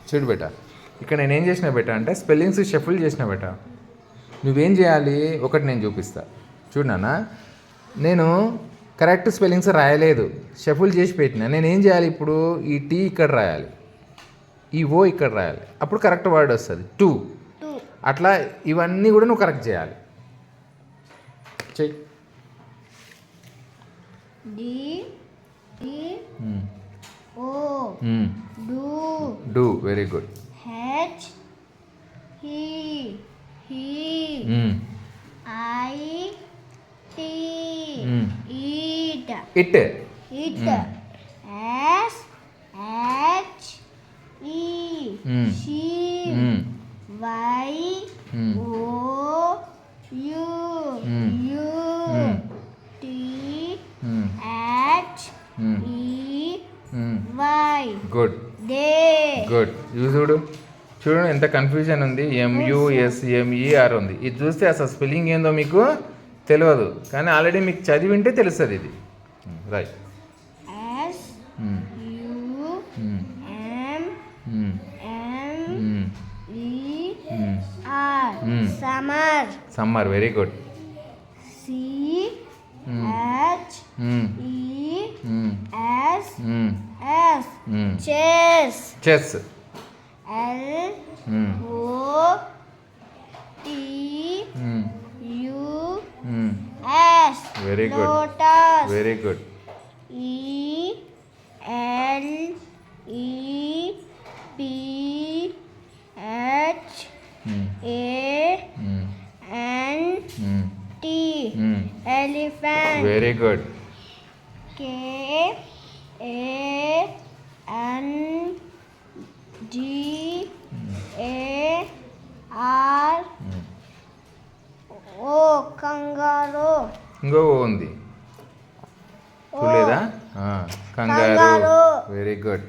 చూడు బేట, ఇక్కడ నేనేం చేసిన బేట అంటే స్పెల్లింగ్స్ షఫుల్ చేసిన బేట. నువ్వేం చేయాలి ఒకటి నేను చూపిస్తా చూడు నాన్న. నేను కరెక్ట్ స్పెల్లింగ్స్ రాయలేదు, షఫుల్ చేసి పెట్టిన. నేనేం చేయాలి ఇప్పుడు, ఈ టీ ఇక్కడ రాయాలి, ఈ ఓ ఇక్కడ రాయాలి, అప్పుడు కరెక్ట్ వర్డ్ వస్తుంది టూ. అట్లా ఇవన్నీ కూడా నువ్వు కరెక్ట్ చేయాలి. చెయ్యి. Do very good. It good good. చూడు చూడు ఎంత కన్ఫ్యూజన్ ఉంది. MUSMER ఉంది. ఇది చూస్తే అసలు స్పెల్లింగ్ ఏందో మీకు తెలియదు, కానీ ఆల్రెడీ మీకు చదివింటే తెలుస్తుంది ఇది. Right. Summer very good. Chess. Very good very good. Elephant. Very good. KANGAROO. Kangaroo. ఇంకో ఉంది చూడలేదా? కంగారు. Very good.